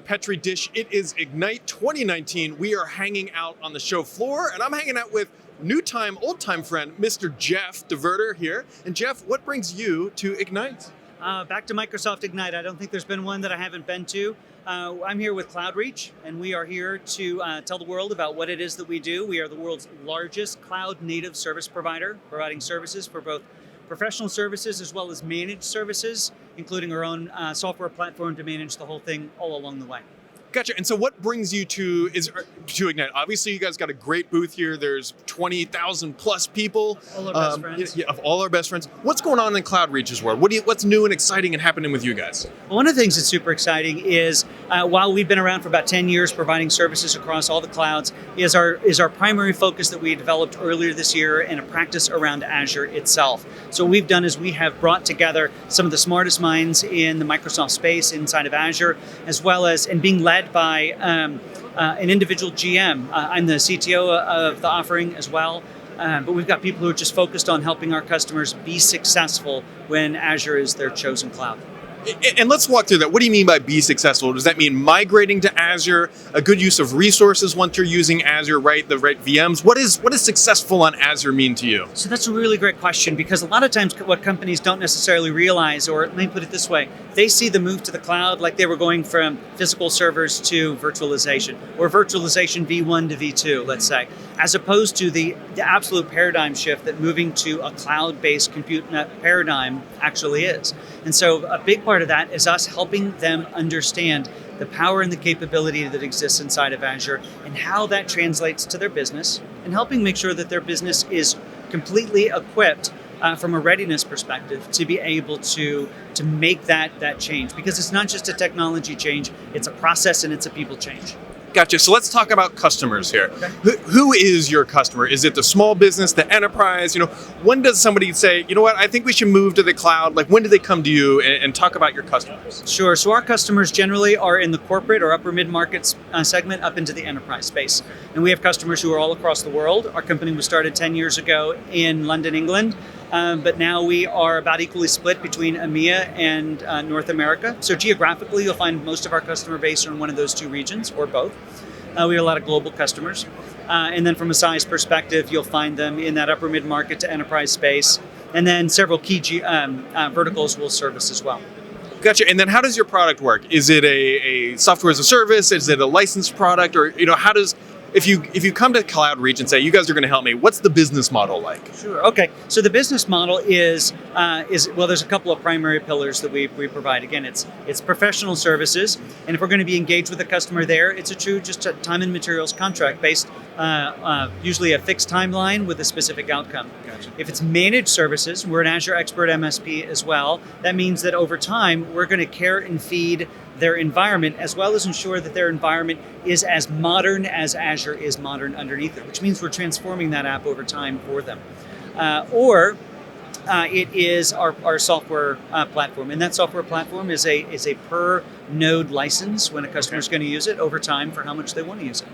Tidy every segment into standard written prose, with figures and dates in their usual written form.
Petri dish. It is Ignite 2019. We are hanging out on the show floor, and I'm hanging out with new time, old time friend, Mr. Jeff DeVerter here. And Jeff, what brings you to Ignite? Back to Microsoft Ignite. I don't think there's been one that I haven't been to. I'm here with Cloudreach, and we are here to tell the world about what it is that we do. We are the world's largest cloud-native service provider, providing services for both professional services as well as managed services, including our own software platform to manage the whole thing all along the way. Gotcha. And so what brings you to Ignite? Obviously, you guys got a great booth here. There's 20,000 plus people. All our best friends. Yeah, of all our best friends. What's going on in Cloudreach's world? What's new and exciting and happening with you guys? Well, one of the things that's super exciting is while we've been around for about 10 years providing services across all the clouds, is our primary focus that we developed earlier this year in a practice around Azure itself. So what we've done is we have brought together some of the smartest minds in the Microsoft space inside of Azure, as well as, and being led by an individual GM. I'm the CTO of the offering as well, but we've got people who are just focused on helping our customers be successful when Azure is their chosen cloud. And let's walk through that. What do you mean by be successful? Does that mean migrating to Azure, a good use of resources once you're using Azure, right? The right VMs? What does successful on Azure mean to you? So that's a really great question, because a lot of times what companies don't necessarily realize, or let me put it this way, they see the move to the cloud like they were going from physical servers to virtualization, or virtualization V1 to V2, let's say, as opposed to the absolute paradigm shift that moving to a cloud-based compute paradigm actually is. And so a big part of that is us helping them understand the power and the capability that exists inside of Azure and how that translates to their business, and helping make sure that their business is completely equipped from a readiness perspective to be able to make that change. Because it's not just a technology change, it's a process and it's a people change. Gotcha. So let's talk about customers here. Okay. Who is your customer? Is it the small business, the enterprise? When does somebody say, you know what, I think we should move to the cloud? Like, when do they come to you and talk about your customers? Sure. So our customers generally are in the corporate or upper mid-market segment up into the enterprise space. And we have customers who are all across the world. Our company was started 10 years ago in London, England. But now we are about equally split between EMEA and North America. So geographically, you'll find most of our customer base are in one of those two regions, or both. We have a lot of global customers. And then from a size perspective, you'll find them in that upper mid-market to enterprise space. And then several key verticals will service as well. Gotcha. And then how does your product work? Is it a software as a service? Is it a licensed product? Or, how does... If you come to Cloudreach and say, you guys are going to help me, what's the business model like? Sure. Okay. So the business model is well, there's a couple of primary pillars that we provide. Again, it's professional services, and if we're going to be engaged with a customer there, it's just a time and materials contract based, usually a fixed timeline with a specific outcome. Gotcha. If it's managed services, we're an Azure Expert MSP as well. That means that over time, we're going to care and feed their environment, as well as ensure that their environment is as modern as Azure is modern underneath it, which means we're transforming that app over time for them. Or it is our software platform, and that software platform is a per node license when a customer is going to use it over time for how much they want to use it.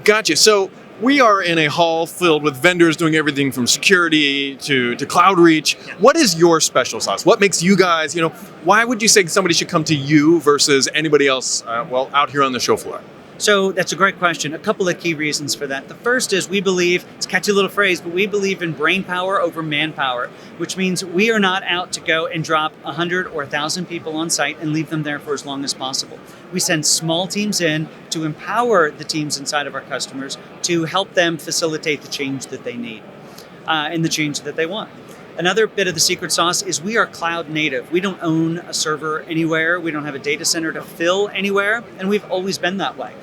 Gotcha. So we are in a hall filled with vendors doing everything from security to Cloudreach. Yeah. What is your special sauce? What makes you guys, why would you say somebody should come to you versus anybody else, out here on the show floor? So that's a great question. A couple of key reasons for that. The first is we believe, it's a catchy little phrase, but we believe in brain power over manpower, which means we are not out to go and drop 100 or 1,000 people on site and leave them there for as long as possible. We send small teams in to empower the teams inside of our customers to help them facilitate the change that they need and the change that they want. Another bit of the secret sauce is we are cloud native. We don't own a server anywhere. We don't have a data center to fill anywhere, and we've always been that way.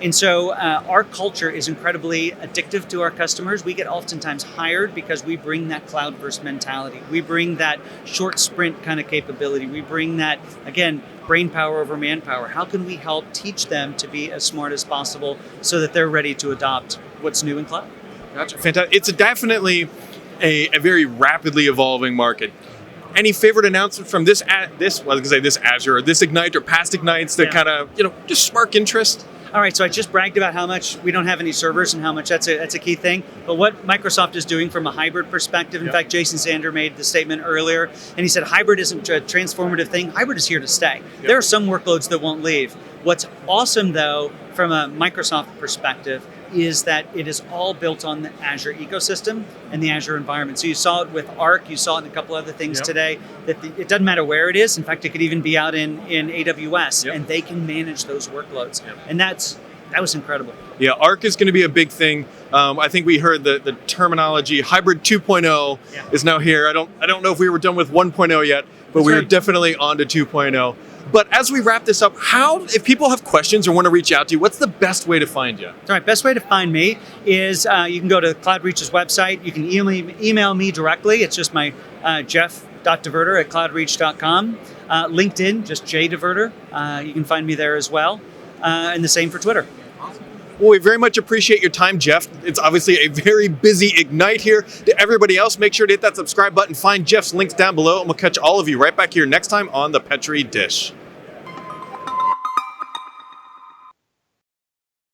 And so our culture is incredibly addictive to our customers. We get oftentimes hired because we bring that cloud-first mentality. We bring that short sprint kind of capability. We bring that, again, brain power over manpower. How can we help teach them to be as smart as possible so that they're ready to adopt what's new in cloud? Gotcha. Fantastic. It's definitely a very rapidly evolving market. Any favorite announcement from this Azure or this Ignite or past Ignites that kind of, just spark interest? All right, so I just bragged about how much we don't have any servers and how much that's a key thing. But what Microsoft is doing from a hybrid perspective, in fact, Jason Sander made the statement earlier, and he said hybrid isn't a transformative thing. Hybrid is here to stay. There are some workloads that won't leave. What's awesome, though, from a Microsoft perspective, is that it is all built on the Azure ecosystem and the Azure environment. So you saw it with Arc, you saw it in a couple other things today, that it doesn't matter where it is. In fact, it could even be out in AWS, and they can manage those workloads. And that was incredible. Yeah, Arc is going to be a big thing. I think we heard the terminology hybrid 2.0 is now here. I don't know if we were done with 1.0 yet, but we're definitely on to 2.0. But as we wrap this up, if people have questions or want to reach out to you, what's the best way to find you? All right, best way to find me is you can go to Cloudreach's website. You can email me directly. It's just my jeff.diverter@cloudreach.com. LinkedIn, just jdiverter. You can find me there as well. And the same for Twitter. Well, we very much appreciate your time, Jeff. It's obviously a very busy Ignite here. To everybody else, make sure to hit that subscribe button. Find Jeff's links down below, and we'll catch all of you right back here next time on the Petri Dish.